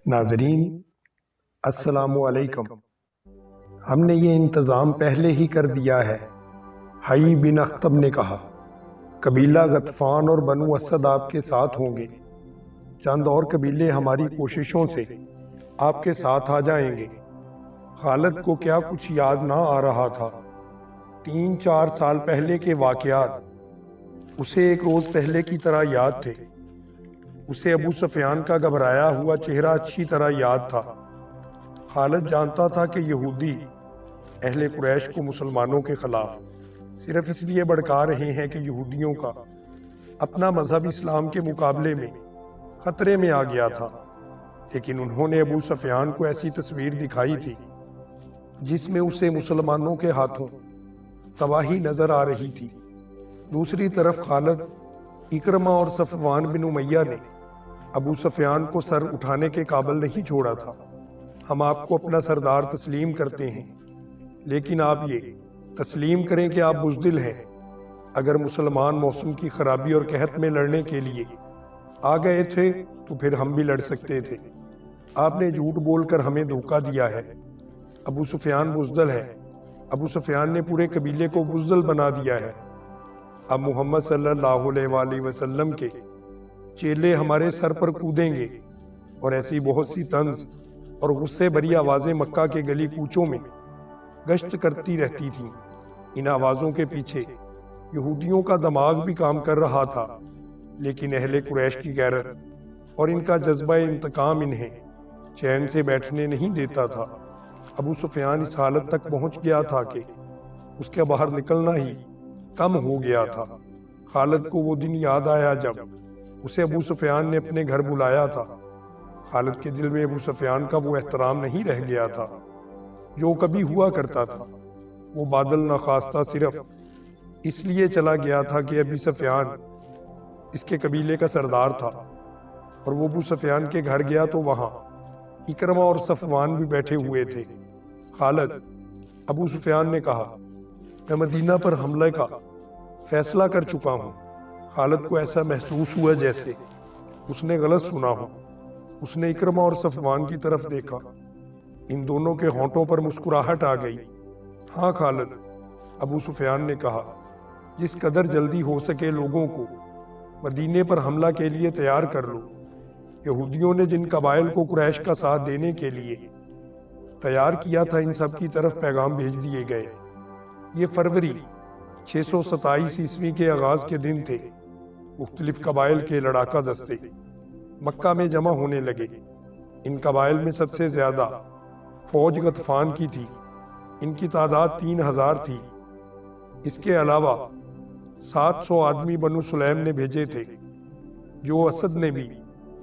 ناظرین السلام علیکم۔ ہم نے یہ انتظام پہلے ہی کر دیا ہے۔ حی بن اخطب نے کہا، قبیلہ غطفان اور بنو اسد آپ کے ساتھ ہوں گے، چند اور قبیلے ہماری کوششوں سے آپ کے ساتھ آ جائیں گے۔ خالد کو کیا کچھ یاد نہ آ رہا تھا۔ 3-4 سال پہلے کے واقعات اسے ایک روز پہلے کی طرح یاد تھے۔ اسے ابو سفیان کا گھبرایا ہوا چہرہ اچھی طرح یاد تھا۔ خالد جانتا تھا کہ یہودی اہل قریش کو مسلمانوں کے خلاف صرف اس لیے بھڑکا رہے ہیں کہ یہودیوں کا اپنا مذہب اسلام کے مقابلے میں خطرے میں آ گیا تھا، لیکن انہوں نے ابو سفیان کو ایسی تصویر دکھائی تھی جس میں اسے مسلمانوں کے ہاتھوں تباہی نظر آ رہی تھی۔ دوسری طرف خالد، اکرمہ اور صفوان بن امیہ نے ابو سفیان کو سر اٹھانے کے قابل نہیں چھوڑا تھا۔ ہم آپ کو اپنا سردار تسلیم کرتے ہیں، لیکن آپ یہ تسلیم کریں کہ آپ بزدل ہیں۔ اگر مسلمان موسم کی خرابی اور قحط میں لڑنے کے لیے آ گئے تھے تو پھر ہم بھی لڑ سکتے تھے۔ آپ نے جھوٹ بول کر ہمیں دھوکہ دیا ہے۔ ابو سفیان بزدل ہے۔ ابو سفیان نے پورے قبیلے کو بزدل بنا دیا ہے۔ اب محمد صلی اللہ علیہ وآلہ وسلم کے چیلے ہمارے سر پر کودیں گے، اور ایسی بہت سی طنز اور غصے بھری آوازیں مکہ کے گلی کوچوں میں گشت کرتی رہتی تھیں۔ ان آوازوں کے پیچھے یہودیوں کا دماغ بھی کام کر رہا تھا، لیکن اہل قریش کی غیرت اور ان کا جذبہ انتقام انہیں چین سے بیٹھنے نہیں دیتا تھا۔ ابو سفیان اس حالت تک پہنچ گیا تھا کہ اس کے باہر نکلنا ہی کم ہو گیا تھا۔ خالد کو وہ دن یاد آیا جب اسے ابو سفیان نے اپنے گھر بلایا تھا۔ خالد کے دل میں ابو سفیان کا وہ احترام نہیں رہ گیا تھا جو کبھی ہوا کرتا تھا۔ وہ بادل نخواستہ صرف اس لیے چلا گیا تھا کہ ابو سفیان اس کے قبیلے کا سردار تھا، اور وہ ابو سفیان کے گھر گیا تو وہاں اکرمہ اور صفوان بھی بیٹھے ہوئے تھے۔ خالد، ابو سفیان نے کہا، میں مدینہ پر حملے کا فیصلہ کر چکا ہوں۔ خالد کو ایسا محسوس ہوا جیسے اس نے غلط سنا ہو۔ اس نے اکرمہ اور صفوان کی طرف دیکھا۔ ان دونوں کے ہونٹوں پر مسکراہٹ آ گئی۔ ہاں خالد، ابو سفیان نے کہا، جس قدر جلدی ہو سکے لوگوں کو مدینے پر حملہ کے لیے تیار کر لو۔ یہودیوں نے جن قبائل کو قریش کا ساتھ دینے کے لیے تیار کیا تھا، ان سب کی طرف پیغام بھیج دیے گئے۔ یہ فروری 627 عیسوی کے آغاز کے دن تھے۔ مختلف قبائل کے لڑاکا دستے مکہ میں جمع ہونے لگے۔ ان قبائل میں سب سے زیادہ فوج غطفان کی تھی۔ ان کی تعداد 3000 تھی۔ اس کے علاوہ 700 آدمی بنو سلیم نے بھیجے تھے۔ جو اسد نے بھی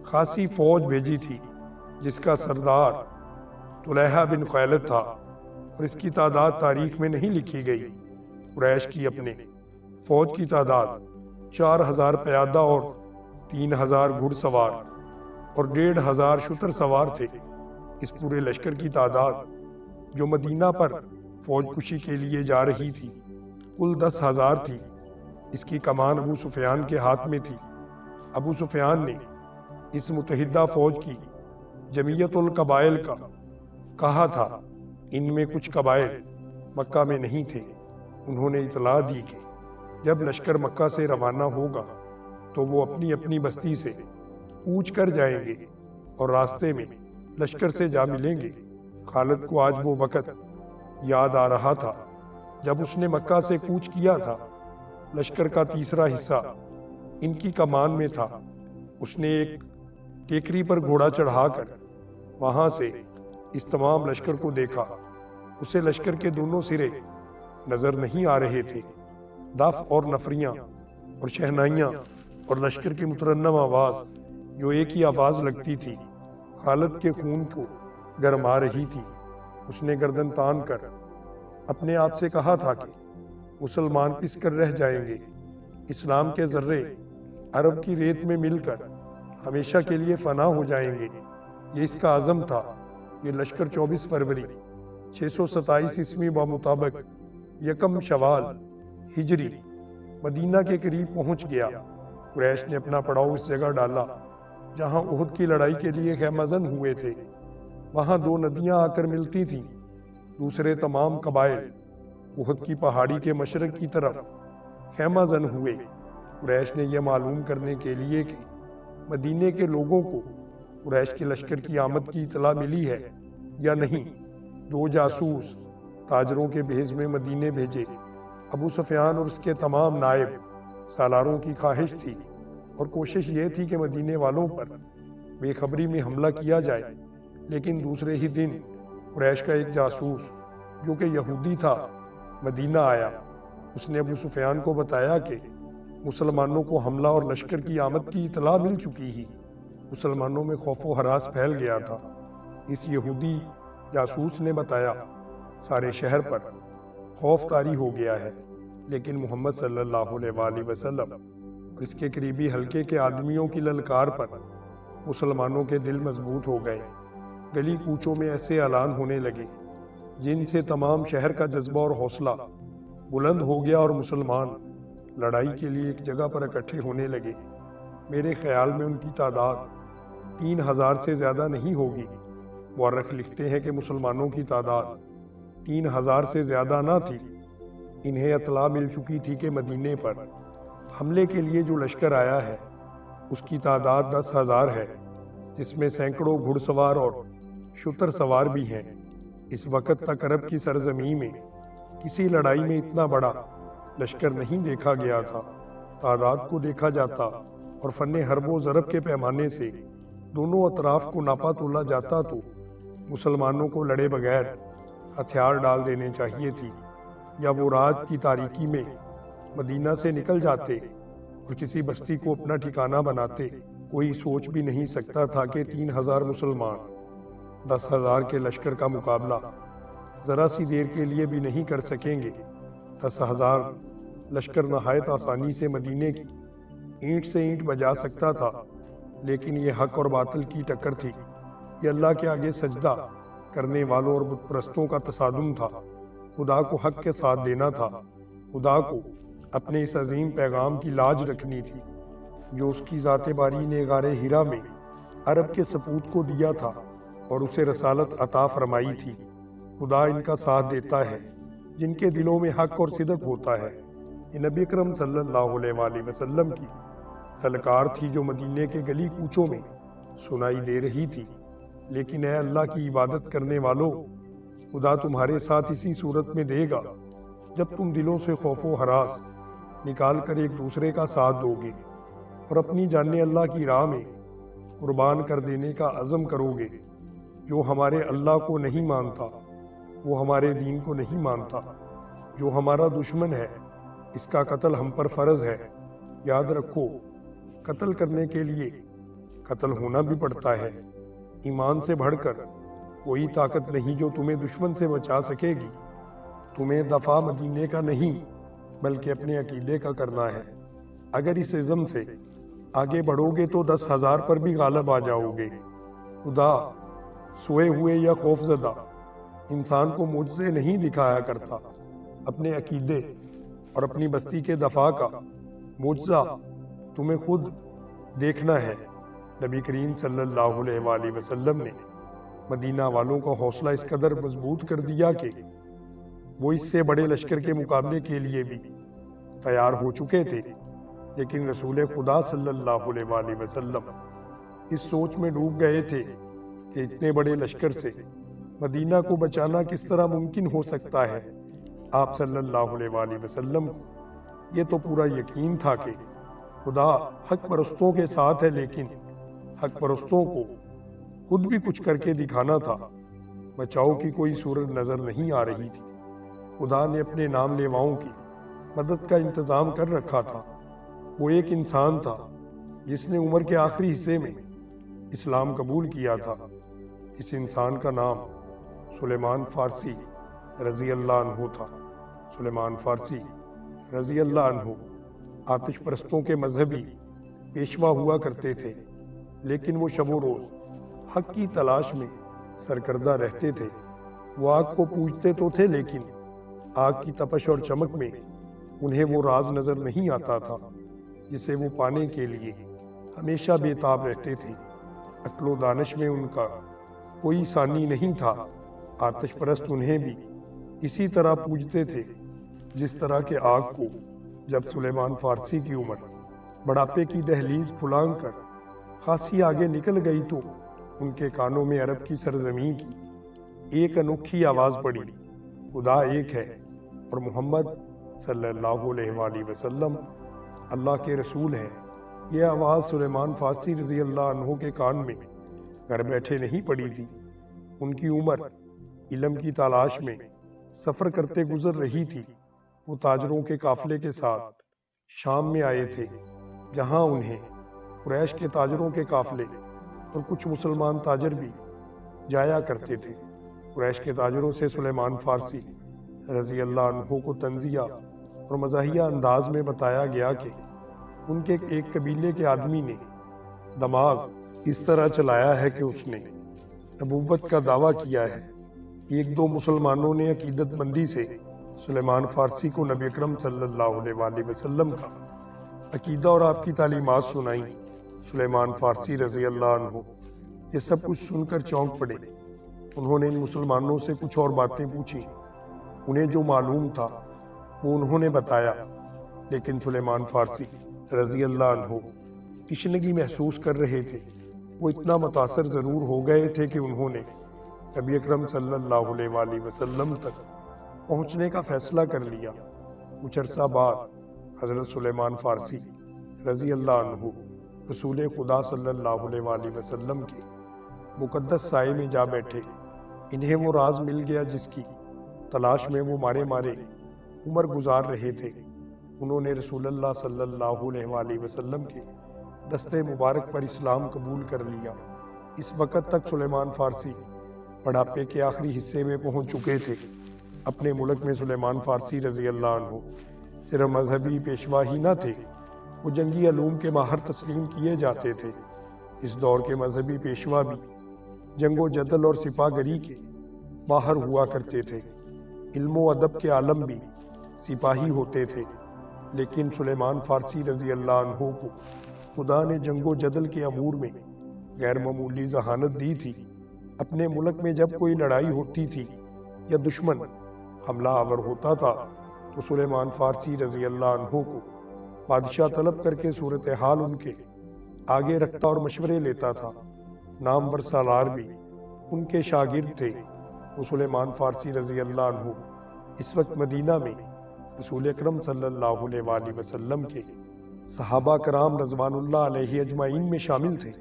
خاصی فوج بھیجی تھی، جس کا سردار طلحہ بن خیلد تھا، اور اس کی تعداد تاریخ میں نہیں لکھی گئی۔ قریش کی اپنے فوج کی تعداد 4000 پیادہ اور 3000 گھڑ سوار اور 1500 شتر سوار تھے۔ اس پورے لشکر کی تعداد جو مدینہ پر فوج کشی کے لیے جا رہی تھی کل 10,000 تھی۔ اس کی کمان ابو سفیان کے ہاتھ میں تھی۔ ابو سفیان نے اس متحدہ فوج کی جمعیت القبائل کا کہا تھا۔ ان میں کچھ قبائل مکہ میں نہیں تھے۔ انہوں نے اطلاع دی کہ جب لشکر مکہ سے روانہ ہوگا تو وہ اپنی اپنی بستی سے کوچ کر جائیں گے اور راستے میں لشکر سے جا ملیں گے۔ خالد کو آج وہ وقت یاد آ رہا تھا جب اس نے مکہ سے کوچ کیا تھا۔ لشکر کا تیسرا حصہ ان کی کمان میں تھا۔ اس نے ایک ٹیکری پر گھوڑا چڑھا کر وہاں سے اس تمام لشکر کو دیکھا۔ اسے لشکر کے دونوں سرے نظر نہیں آ رہے تھے۔ دف اور نفریاں اور شہنائیاں اور لشکر کی مترنم آواز جو ایک ہی آواز لگتی تھی، خالد کے خون کو گرما رہی تھی۔ اس نے گردن تان کر اپنے آپ سے کہا تھا کہ مسلمان پس کر رہ جائیں گے، اسلام کے ذرے عرب کی ریت میں مل کر ہمیشہ کے لیے فنا ہو جائیں گے۔ یہ اس کا عزم تھا۔ یہ لشکر 24 فروری 627 عیسوی بمطابق 1 شوال ہجری مدینہ کے قریب پہنچ گیا۔ قریش نے اپنا پڑاؤ اس جگہ ڈالا جہاں احد کی لڑائی کے لیے خیمہ زن ہوئے تھے، وہاں دو ندیاں آ کر ملتی تھیں۔ دوسرے تمام قبائل احد کی پہاڑی کے مشرق کی طرف خیمہ زن ہوئے۔ قریش نے یہ معلوم کرنے کے لیے کہ مدینے کے لوگوں کو قریش کے لشکر کی آمد کی اطلاع ملی ہے یا نہیں، دو جاسوس تاجروں کے بھیس میں مدینے بھیجے۔ ابو سفیان اور اس کے تمام نائب سالاروں کی خواہش تھی اور کوشش یہ تھی کہ مدینے والوں پر بے خبری میں حملہ کیا جائے، لیکن دوسرے ہی دن قریش کا ایک جاسوس جو کہ یہودی تھا مدینہ آیا۔ اس نے ابو سفیان کو بتایا کہ مسلمانوں کو حملہ اور لشکر کی آمد کی اطلاع مل چکی ہی۔ مسلمانوں میں خوف و ہراس پھیل گیا تھا۔ اس یہودی جاسوس نے بتایا سارے شہر پر خوف طاری ہو گیا ہے، لیکن محمد صلی اللہ علیہ وآلہ وسلم اور اس کے قریبی حلقے کے آدمیوں کی للکار پر مسلمانوں کے دل مضبوط ہو گئے۔ گلی کوچوں میں ایسے اعلان ہونے لگے جن سے تمام شہر کا جذبہ اور حوصلہ بلند ہو گیا اور مسلمان لڑائی کے لیے ایک جگہ پر اکٹھے ہونے لگے۔ میرے خیال میں ان کی تعداد 3000 سے زیادہ نہیں ہوگی۔ مورخ لکھتے ہیں کہ مسلمانوں کی تعداد 3000 سے زیادہ نہ تھی۔ انہیں اطلاع مل چکی تھی کہ مدینے پر حملے کے لیے جو لشکر آیا ہے اس کی تعداد 10,000 ہے، جس میں سینکڑوں گھڑ سوار اور شتر سوار بھی ہیں۔ اس وقت تک عرب کی سرزمین میں کسی لڑائی میں اتنا بڑا لشکر نہیں دیکھا گیا تھا۔ تعداد کو دیکھا جاتا اور فن حرب و ضرب کے پیمانے سے دونوں اطراف کو ناپا تولا جاتا تو مسلمانوں کو لڑے بغیر ہتھیار ڈال دینے چاہیے تھی، یا وہ رات کی تاریکی میں مدینہ سے نکل جاتے اور کسی بستی کو اپنا ٹھکانہ بناتے۔ کوئی سوچ بھی نہیں سکتا تھا کہ 3000 مسلمان 10,000 کے لشکر کا مقابلہ ذرا سی دیر کے لیے بھی نہیں کر سکیں گے۔ 10,000 لشکر نہایت آسانی سے مدینے کی اینٹ سے اینٹ بجا سکتا تھا، لیکن یہ حق اور باطل کی ٹکر تھی۔ یہ اللہ کے آگے سجدہ کرنے والوں اور بت پرستوں کا تصادم تھا۔ خدا کو حق کے ساتھ دینا تھا، خدا کو اپنے اس عظیم پیغام کی لاج رکھنی تھی جو اس کی ذات باری نے غار ہیرا میں عرب کے سپوت کو دیا تھا اور اسے رسالت عطا فرمائی تھی۔ خدا ان کا ساتھ دیتا ہے جن کے دلوں میں حق اور صدق ہوتا ہے۔ یہ نبی اکرم صلی اللہ علیہ وآلہ وسلم کی للکار تھی جو مدینے کے گلی کوچوں میں سنائی دے رہی تھی۔ لیکن اے اللہ کی عبادت کرنے والوں، خدا تمہارے ساتھ اسی صورت میں دے گا جب تم دلوں سے خوف و ہراس نکال کر ایک دوسرے کا ساتھ دو گے اور اپنی جانیں اللہ کی راہ میں قربان کر دینے کا عزم کرو گے۔ جو ہمارے اللہ کو نہیں مانتا وہ ہمارے دین کو نہیں مانتا۔ جو ہمارا دشمن ہے اس کا قتل ہم پر فرض ہے۔ یاد رکھو، قتل کرنے کے لیے قتل ہونا بھی پڑتا ہے۔ ایمان سے بڑھ کر کوئی طاقت نہیں جو تمہیں دشمن سے بچا سکے گی۔ تمہیں دفاع مدینے کا نہیں بلکہ اپنے عقیدے کا کرنا ہے۔ اگر اس عزم سے آگے بڑھو گے تو 10,000 پر بھی غالب آ جاؤ گے۔ خدا سوئے ہوئے یا خوف زدہ انسان کو معجزے نہیں دکھایا کرتا۔ اپنے عقیدے اور اپنی بستی کے دفاع کا معجزہ تمہیں خود دیکھنا ہے۔ نبی کریم صلی اللہ علیہ وآلہ وسلم نے مدینہ والوں کا حوصلہ اس قدر مضبوط کر دیا کہ وہ اس سے بڑے لشکر کے مقابلے کے لیے بھی تیار ہو چکے تھے۔ لیکن رسول خدا صلی اللہ علیہ وآلہ وسلم اس سوچ میں ڈوب گئے تھے کہ اتنے بڑے لشکر سے مدینہ کو بچانا کس طرح ممکن ہو سکتا ہے۔ آپ صلی اللہ علیہ وآلہ وسلم کو یہ تو پورا یقین تھا کہ خدا حق پرستوں کے ساتھ ہے، لیکن حق پرستوں کو خود بھی کچھ کر کے دکھانا تھا۔ بچاؤ کی کوئی صورت نظر نہیں آ رہی تھی۔ خدا نے اپنے نام لیواؤں کی مدد کا انتظام کر رکھا تھا۔ وہ ایک انسان تھا جس نے عمر کے آخری حصے میں اسلام قبول کیا تھا۔ اس انسان کا نام سلیمان فارسی رضی اللہ عنہ تھا۔ سلیمان فارسی رضی اللہ عنہ آتش پرستوں کے مذہبی پیشوا ہوا کرتے تھے، لیکن وہ شب و روز حق کی تلاش میں سرکردہ رہتے تھے۔ وہ آگ کو پوجتے تو تھے، لیکن آگ کی تپش اور چمک میں انہیں وہ راز نظر نہیں آتا تھا جسے وہ پانے کے لیے ہمیشہ بےتاب رہتے تھے۔ عقل و دانش میں ان کا کوئی ثانی نہیں تھا۔ آتش پرست انہیں بھی اسی طرح پوجتے تھے جس طرح کے آگ کو جب سلیمان فارسی کی عمر بڑھاپے کی دہلیز پھلانگ کر خاصی آگے نکل گئی تو ان کے کانوں میں عرب کی سرزمین کی ایک انوکھی آواز پڑی، خدا ایک ہے اور محمد صلی اللہ علیہ وآلہ وسلم اللہ کے رسول ہیں۔ یہ آواز سلیمان فارسی رضی اللہ عنہ کے کان میں گھر بیٹھے نہیں پڑی تھی۔ ان کی عمر علم کی تلاش میں سفر کرتے گزر رہی تھی۔ وہ تاجروں کے قافلے کے ساتھ شام میں آئے تھے، جہاں انہیں قریش کے تاجروں کے قافلے اور کچھ مسلمان تاجر بھی جایا کرتے تھے۔ قریش کے تاجروں سے سلیمان فارسی رضی اللہ عنہ کو طنزیہ اور مزاحیہ انداز میں بتایا گیا کہ ان کے ایک قبیلے کے آدمی نے دماغ اس طرح چلایا ہے کہ اس نے نبوت کا دعویٰ کیا ہے۔ ایک دو مسلمانوں نے عقیدت مندی سے سلیمان فارسی کو نبی اکرم صلی اللہ علیہ وآلہ وسلم کا عقیدہ اور آپ کی تعلیمات سنائیں۔ سلیمان فارسی رضی اللہ عنہ یہ سب کچھ سن کر چونک پڑے۔ انہوں نے ان مسلمانوں سے کچھ اور باتیں پوچھی۔ انہیں جو معلوم تھا وہ انہوں نے بتایا، لیکن سلیمان فارسی رضی اللہ عنہ تشنگی محسوس کر رہے تھے۔ وہ اتنا متاثر ضرور ہو گئے تھے کہ انہوں نے نبی اکرم صلی اللہ علیہ وآلہ وسلم تک پہنچنے کا فیصلہ کر لیا۔ کچھ عرصہ بعد حضرت سلیمان فارسی رضی اللہ عنہ رسول خدا صلی اللہ علیہ وآلہ وسلم کے مقدس سائے میں جا بیٹھے۔ انہیں وہ راز مل گیا جس کی تلاش میں وہ مارے عمر گزار رہے تھے۔ انہوں نے رسول اللہ صلی اللہ علیہ وآلہ وسلم کے دستے مبارک پر اسلام قبول کر لیا۔ اس وقت تک سلیمان فارسی بڑھاپے کے آخری حصے میں پہنچ چکے تھے۔ اپنے ملک میں سلیمان فارسی رضی اللہ عنہ صرف مذہبی پیشوا ہی نہ تھے، وہ جنگی علوم کے ماہر تسلیم کیے جاتے تھے۔ اس دور کے مذہبی پیشوا بھی جنگ و جدل اور سپاہ گری کے ماہر ہوا کرتے تھے۔ علم و ادب کے عالم بھی سپاہی ہوتے تھے، لیکن سلیمان فارسی رضی اللہ عنہ کو خدا نے جنگ و جدل کے امور میں غیر معمولی ذہانت دی تھی۔ اپنے ملک میں جب کوئی لڑائی ہوتی تھی یا دشمن حملہ آور ہوتا تھا تو سلیمان فارسی رضی اللہ عنہ کو بادشاہ طلب کر کے صورتحال ان کے آگے رکھتا اور مشورے لیتا تھا۔ نامور سالار بھی ان کے شاگرد تھے۔ وہ سلیمان فارسی رضی اللہ عنہ اس وقت مدینہ میں رسول اکرم صلی اللہ علیہ وآلہ وسلم کے صحابہ کرام رضوان اللہ علیہ اجمعین میں شامل تھے۔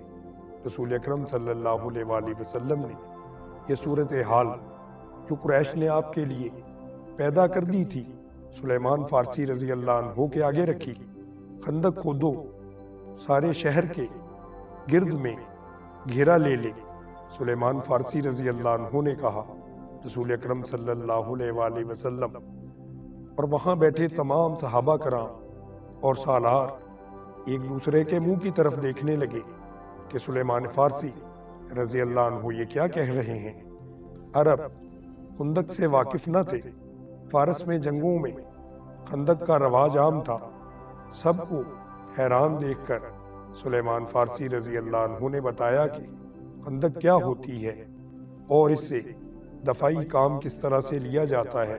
رسول اکرم صلی اللہ علیہ وآلہ وسلم نے یہ صورتحال جو قریش نے آپ کے لیے پیدا کر دی تھی سلیمان فارسی رضی اللہ عنہ کے آگے رکھی۔ خندق کھودو، سارے شہر کے گرد میں گھیرا لے لے، سلیمان فارسی رضی اللہ عنہ نے کہا۔ رسول اکرم صلی اللہ علیہ وآلہ وسلم اور وہاں بیٹھے تمام صحابہ کرام اور سالار ایک دوسرے کے منہ کی طرف دیکھنے لگے کہ سلیمان فارسی رضی اللہ عنہ یہ کیا کہہ رہے ہیں۔ عرب خندق سے واقف نہ تھے۔ فارس میں جنگوں میں خندق کا رواج عام تھا۔ سب کو حیران دیکھ کر سلیمان فارسی رضی اللہ عنہ نے بتایا کہ خندق کیا ہوتی ہے اور اس سے دفاعی کام کس طرح سے لیا جاتا ہے۔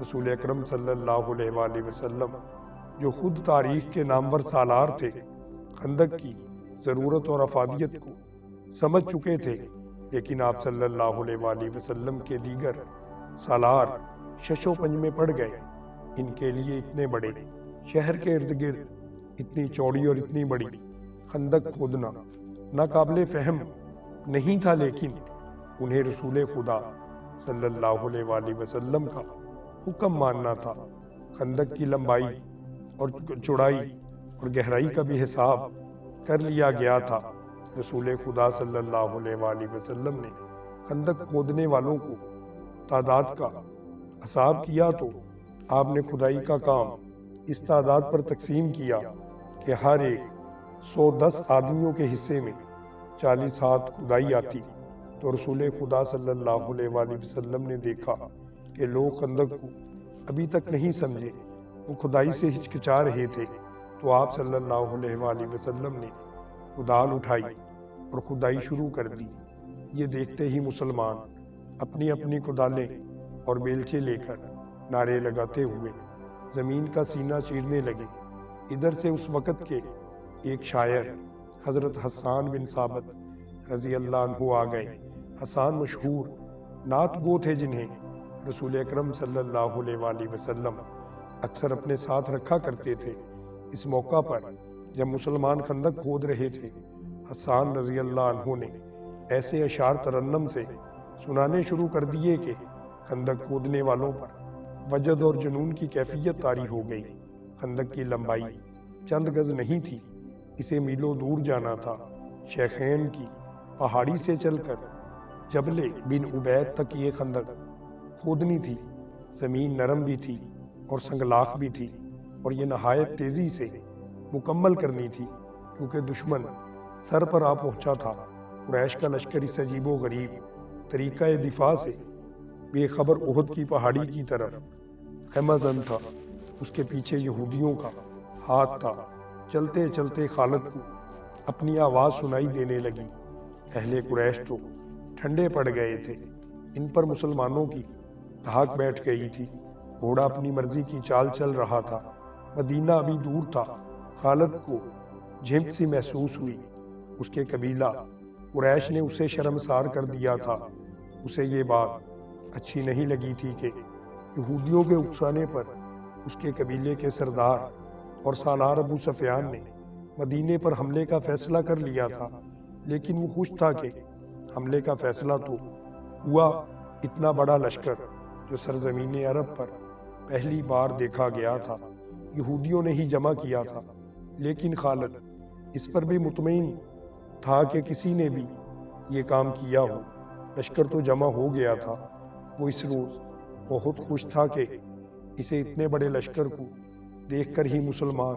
رسول اکرم صلی اللہ علیہ وآلہ وسلم جو خود تاریخ کے نامور سالار تھے، خندق کی ضرورت اور افادیت کو سمجھ چکے تھے، لیکن آپ صلی اللہ علیہ وآلہ وسلم کے دیگر سالار شش و پنج میں پڑ گئے۔ ان کے لیے اتنے بڑے شہر کے ارد گرد اتنی چوڑی اور اتنی بڑی خندق کھودنا ناقابل فہم نہیں تھا، لیکن انہیں رسول خدا صلی اللہ علیہ وآلہ وسلم کا حکم ماننا تھا۔ خندق کی لمبائی اور چوڑائی اور گہرائی کا بھی حساب کر لیا گیا تھا۔ رسول خدا صلی اللہ علیہ وآلہ وسلم نے خندق کھودنے والوں کو تعداد کا حساب کیا تو آپ نے کھدائی کا کام اس تعداد پر تقسیم کیا کہ ہر ایک 110 آدمیوں کے حصے میں 40 ہاتھ کھدائی آتی۔ تو رسول خدا صلی اللہ علیہ وآلہ وسلم نے دیکھا کہ لوگ خندق کو ابھی تک نہیں سمجھے، وہ کھدائی سے ہچکچا رہے تھے، تو آپ صلی اللہ علیہ وآلہ وسلم نے کدال اٹھائی اور کھدائی شروع کر دی۔ یہ دیکھتے ہی مسلمان اپنی اپنی کدالیں اور بیلچے لے کر نعرے لگاتے ہوئے زمین کا سینہ چیرنے لگے۔ ادھر سے اس وقت کے ایک شاعر حضرت حسان بن ثابت رضی اللہ عنہ آ گئے۔ حسان مشہور نعت گو تھے جنہیں رسول اکرم صلی اللہ علیہ وآلہ وسلم اکثر اپنے ساتھ رکھا کرتے تھے۔ اس موقع پر جب مسلمان خندق کھود رہے تھے، حسان رضی اللہ عنہ نے ایسے اشعار ترنم سے سنانے شروع کر دیے کہ خندق کھودنے والوں پر وجد اور جنون کی کیفیت طاری ہو گئی۔ خندق کی لمبائی چند گز نہیں تھی، اسے میلوں دور جانا تھا۔ شیخین کی پہاڑی سے چل کر جبل بن عبید تک یہ خندق کھودنی تھی۔ زمین نرم بھی تھی اور سنگلاخ بھی تھی، اور یہ نہایت تیزی سے مکمل کرنی تھی، کیونکہ دشمن سر پر آ پہنچا تھا۔ قریش کا لشکر اس عجیب و غریب طریقہ دفاع سے بے خبر احد کی پہاڑی کی طرف خیمہ زن تھا۔ اس کے پیچھے یہودیوں کا ہاتھ تھا۔ چلتے چلتے خالد کو اپنی آواز سنائی دینے لگی۔ اہل قریش تو ٹھنڈے پڑ گئے تھے، ان پر مسلمانوں کی دھاک بیٹھ گئی تھی۔ گھوڑا اپنی مرضی کی چال چل رہا تھا۔ مدینہ ابھی دور تھا۔ خالد کو جھمپ سی محسوس ہوئی۔ اس کے قبیلہ قریش نے اسے شرمسار کر دیا تھا۔ اسے یہ بات اچھی نہیں لگی تھی کہ یہودیوں کے اکسانے پر اس کے قبیلے کے سردار اور سالار ابو سفیان نے مدینے پر حملے کا فیصلہ کر لیا تھا، لیکن وہ خوش تھا کہ حملے کا فیصلہ تو ہوا۔ اتنا بڑا لشکر جو سرزمین عرب پر پہلی بار دیکھا گیا تھا، یہودیوں نے ہی جمع کیا تھا، لیکن خالد اس پر بھی مطمئن تھا کہ کسی نے بھی یہ کام کیا ہو۔ لشکر تو جمع ہو گیا تھا۔ وہ اس روز بہت خوش تھا کہ اسے اتنے بڑے لشکر کو دیکھ کر ہی مسلمان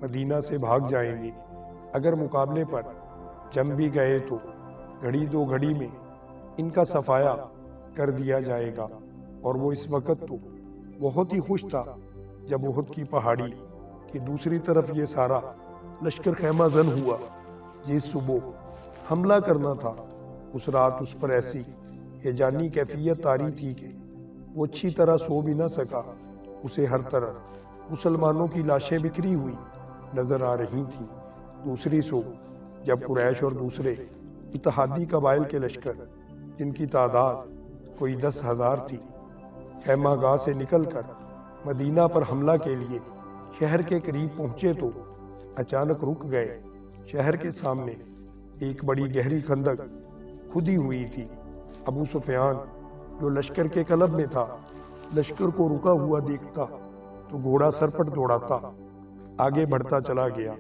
مدینہ سے بھاگ جائیں گے۔ اگر مقابلے پر جم بھی گئے تو گھڑی دو گھڑی میں ان کا صفایا کر دیا جائے گا۔ اور وہ اس وقت تو بہت ہی خوش تھا جب احد کی پہاڑی کی دوسری طرف یہ سارا لشکر خیمہ زن ہوا۔ جس صبح حملہ کرنا تھا، اس رات اس پر ایسی ہیجانی کیفیت طاری تھی کہ وہ اچھی طرح سو بھی نہ سکا۔ اسے ہر طرف مسلمانوں کی لاشیں بکھری ہوئی نظر آ رہی تھیں۔ دوسری صبح جب قریش اور دوسرے اتحادی قبائل کے لشکر، جن کی تعداد کوئی 10,000 تھی، خیمہ گاہ سے نکل کر مدینہ پر حملہ کے لیے شہر کے قریب پہنچے تو اچانک رک گئے۔ شہر کے سامنے ایک بڑی گہری خندق کھدی ہوئی تھی۔ ابو سفیان جو لشکر کے قلب میں تھا، لشکر کو رکا ہوا دیکھتا تو گھوڑا سر پر دوڑاتا آگے بڑھتا چلا گیا۔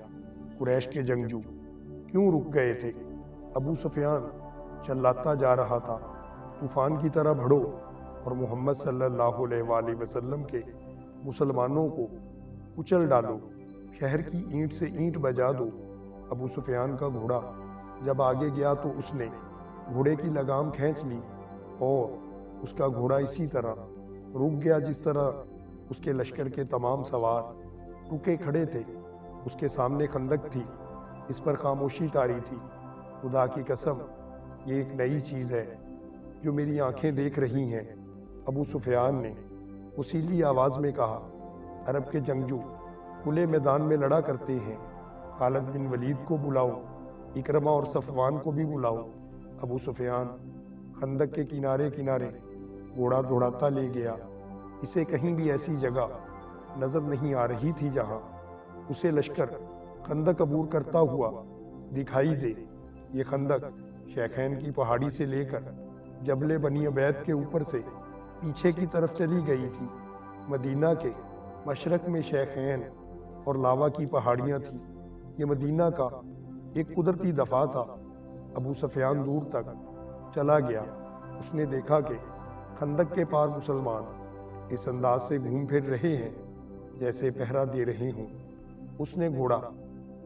قریش کے جنگجو کیوں رک گئے تھے؟ ابو سفیان چلاتا جا رہا تھا، طوفان کی طرح بڑھو اور محمد صلی اللہ علیہ وآلہ وسلم کے مسلمانوں کو کچل ڈالو، شہر کی اینٹ سے اینٹ بجا دو۔ ابو سفیان کا گھوڑا جب آگے گیا تو اس نے گھوڑے کی لگام کھینچ لی اور اس کا گھوڑا اسی طرح رک گیا جس طرح اس کے لشکر کے تمام سوار رکے کھڑے تھے۔ اس کے سامنے خندق تھی، اس پر خاموشی طاری تھی۔ خدا کی قسم، یہ ایک نئی چیز ہے جو میری آنکھیں دیکھ رہی ہیں، ابو سفیان نے وسیلی آواز میں کہا۔ عرب کے جنگجو کھلے میدان میں لڑا کرتے ہیں، خالد بن ولید کو بلاؤ، اکرمہ اور صفوان کو بھی بلاؤ۔ ابو سفیان خندق کے کنارے کنارے گھوڑا دوڑاتا لے گیا۔ اسے کہیں بھی ایسی جگہ نظر نہیں آ رہی تھی جہاں اسے لشکر خندق عبور کرتا ہوا دکھائی دے۔ یہ خندق شیخین کی پہاڑی سے لے کر جبل بنی عبید کے اوپر سے پیچھے کی طرف چلی گئی تھی۔ مدینہ کے مشرق میں شیخین اور لاوا کی پہاڑیاں تھیں۔ یہ مدینہ کا ایک قدرتی دفاع تھا۔ ابو سفیان دور تک چلا گیا۔ اس نے دیکھا کہ خندق کے پار مسلمان اس انداز سے گھوم پھر رہے ہیں جیسے پہرا دے رہے ہوں۔ اس نے گھوڑا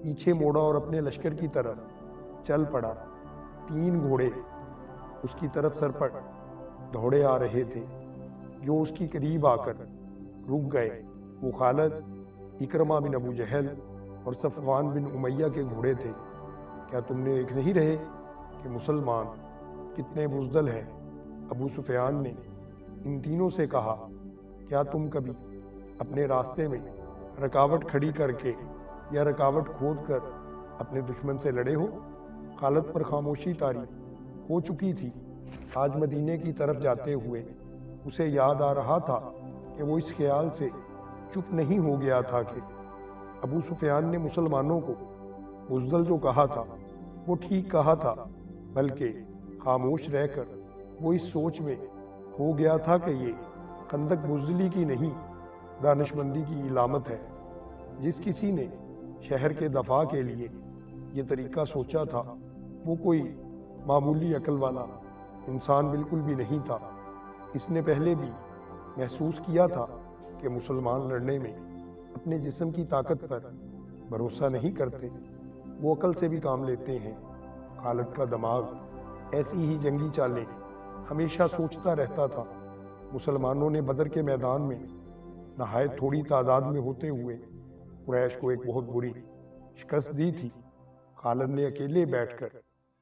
پیچھے موڑا اور اپنے لشکر کی طرف چل پڑا۔ 3 گھوڑے اس کی طرف سر پر دوڑے آ رہے تھے، جو اس کی قریب آ کر رک گئے۔ وہ خالد، اکرمہ بن ابو جہل اور صفوان بن امیہ کے گھوڑے تھے۔ کیا تم نے ایک نہیں رہے کہ مسلمان کتنے بزدل ہیں؟ ابو سفیان نے ان تینوں سے کہا، کیا تم کبھی اپنے راستے میں رکاوٹ کھڑی کر کے یا رکاوٹ کھود کر اپنے دشمن سے لڑے ہو؟ خالد پر خاموشی طاری ہو چکی تھی۔ آج مدینے کی طرف جاتے ہوئے اسے یاد آ رہا تھا کہ وہ اس خیال سے چپ نہیں ہو گیا تھا کہ ابو سفیان نے مسلمانوں کو بزدل جو کہا تھا وہ ٹھیک کہا تھا، بلکہ خاموش رہ کر وہ اس سوچ میں ہو گیا تھا کہ یہ خندق بزدلی کی نہیں، دانش مندی کی علامت ہے۔ جس کسی نے شہر کے دفاع کے لیے یہ طریقہ سوچا تھا وہ کوئی معمولی عقل والا انسان بالکل بھی نہیں تھا۔ اس نے پہلے بھی محسوس کیا تھا کہ مسلمان لڑنے میں اپنے جسم کی طاقت پر بھروسہ نہیں کرتے، وہ عقل سے بھی کام لیتے ہیں۔ خالد کا دماغ ایسی ہی جنگی چالیں ہمیشہ سوچتا رہتا تھا۔ مسلمانوں نے بدر کے میدان میں نہایت تھوڑی تعداد میں ہوتے ہوئے قریش کو ایک بہت بری شکست دی تھی۔ خالد نے اکیلے بیٹھ کر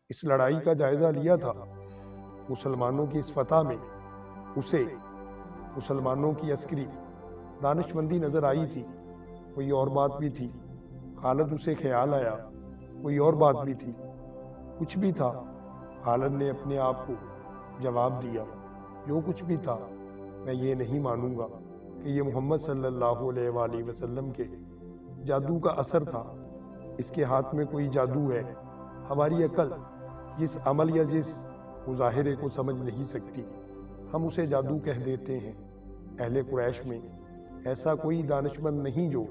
اس لڑائی کا جائزہ لیا تھا۔ مسلمانوں کی اس فتح میں اسے مسلمانوں کی عسکری دانش مندی نظر آئی تھی، کوئی اور بات بھی تھی۔ خالد اسے خیال آیا کوئی اور بات بھی تھی، کچھ بھی تھا۔ خالد نے اپنے آپ کو جواب دیا، جو کچھ بھی تھا میں یہ نہیں مانوں گا کہ یہ محمد صلی اللہ علیہ وآلہ وسلم کے جادو کا اثر تھا۔ اس کے ہاتھ میں کوئی جادو ہے، ہماری عقل جس عمل یا جس مظاہرے کو سمجھ نہیں سکتی ہم اسے جادو کہہ دیتے ہیں۔ اہل قریش میں ایسا کوئی دانش مند نہیں جو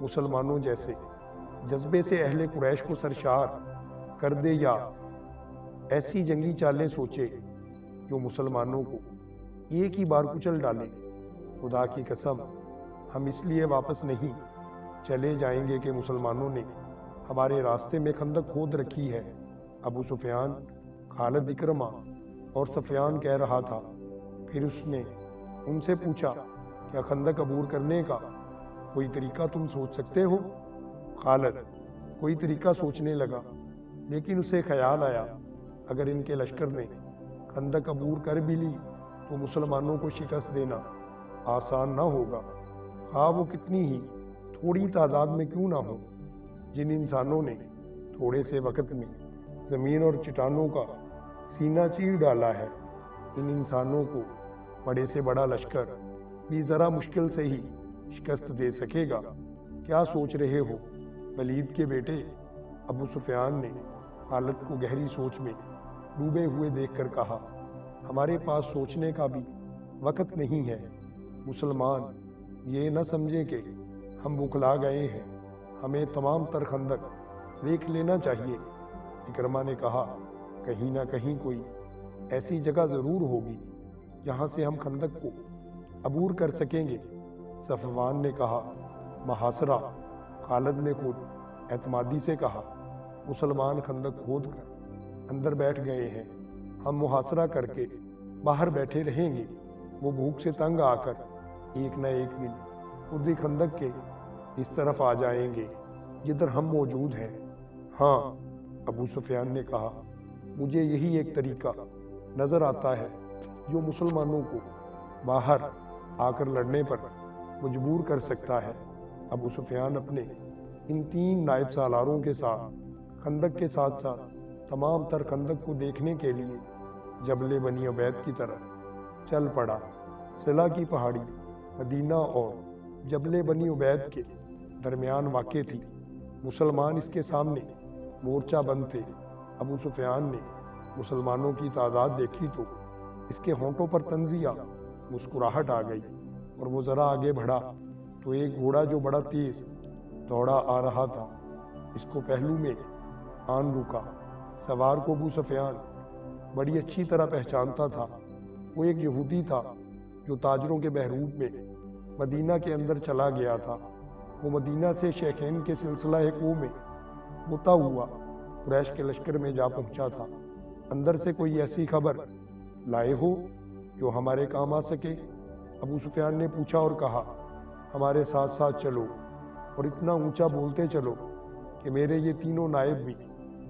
مسلمانوں جیسے جذبے سے اہل قریش کو سرشار کر دے یا ایسی جنگی چالیں سوچے جو مسلمانوں کو ایک ہی بار کچل ڈالے۔ خدا کی قسم ہم اس لیے واپس نہیں چلے جائیں گے کہ مسلمانوں نے ہمارے راستے میں خندق کھود رکھی ہے۔ ابو سفیان، خالد، اکرمہ اور سفیان کہہ رہا تھا۔ پھر اس نے ان سے پوچھا، کیا خندق عبور کرنے کا کوئی طریقہ تم سوچ سکتے ہو؟ خالد کوئی طریقہ سوچنے لگا، لیکن اسے خیال آیا اگر ان کے لشکر نے خندق عبور کر بھی لی تو مسلمانوں کو شکست دینا آسان نہ ہوگا، خواہ وہ کتنی ہی تھوڑی تعداد میں کیوں نہ ہو۔ جن انسانوں نے تھوڑے سے وقت میں زمین اور چٹانوں کا سینہ چیر ڈالا ہے، ان انسانوں کو بڑے سے بڑا لشکر بھی ذرا مشکل سے ہی شکست دے سکے گا۔ کیا سوچ رہے ہو ولید کے بیٹے؟ ابو سفیان نے خالد کو گہری سوچ میں ڈوبے ہوئے دیکھ کر کہا، ہمارے پاس سوچنے کا بھی وقت نہیں ہے۔ مسلمان یہ نہ سمجھے کہ ہم بکھلا گئے ہیں، ہمیں تمام تر خندق دیکھ لینا چاہیے۔ اکرمہ نے کہا، کہیں نہ کہیں کوئی ایسی جگہ ضرور ہوگی جہاں سے ہم خندق کو عبور کر سکیں گے۔ صفوان نے کہا، محاصرہ۔ خالد نے خود اعتمادی سے کہا، مسلمان خندق کھود کر اندر بیٹھ گئے ہیں، ہم محاصرہ کر کے باہر بیٹھے رہیں گے۔ وہ بھوک سے تنگ آ کر ایک نہ ایک دن خود ہی خندق کے اس طرف آ جائیں گے جدھر ہم موجود ہیں۔ ہاں، ابو سفیان نے کہا، مجھے یہی ایک طریقہ نظر آتا ہے جو مسلمانوں کو باہر آ کر لڑنے پر مجبور کر سکتا ہے۔ ابو سفیان اپنے ان 3 نائب سالاروں کے ساتھ خندق کے ساتھ ساتھ تمام تر خندق کو دیکھنے کے لیے جبل بنی عبید کی طرف چل پڑا۔ صلہ کی پہاڑی مدینہ اور جبل بنی عبید کے درمیان واقع تھی۔ مسلمان اس کے سامنے مورچہ بند تھے۔ ابو سفیان نے مسلمانوں کی تعداد دیکھی تو اس کے ہونٹوں پر طنزیہ مسکراہٹ آ گئی، اور وہ ذرا آگے بڑھا تو ایک گھوڑا جو بڑا تیز دوڑا آ رہا تھا اس کو پہلو میں آن رکا۔ سوار کو ابو سفیان بڑی اچھی طرح پہچانتا تھا۔ وہ ایک یہودی تھا جو تاجروں کے بہروپ میں مدینہ کے اندر چلا گیا تھا۔ وہ مدینہ سے شیخین کے سلسلہ کو میں ہوتا ہوا قریش کے لشکر میں جا پہنچا تھا۔ اندر سے کوئی ایسی خبر لائے ہو جو ہمارے کام آ سکے؟ ابو سفیان نے پوچھا اور کہا، ہمارے ساتھ ساتھ چلو اور اتنا اونچا بولتے چلو کہ میرے یہ تینوں نائب بھی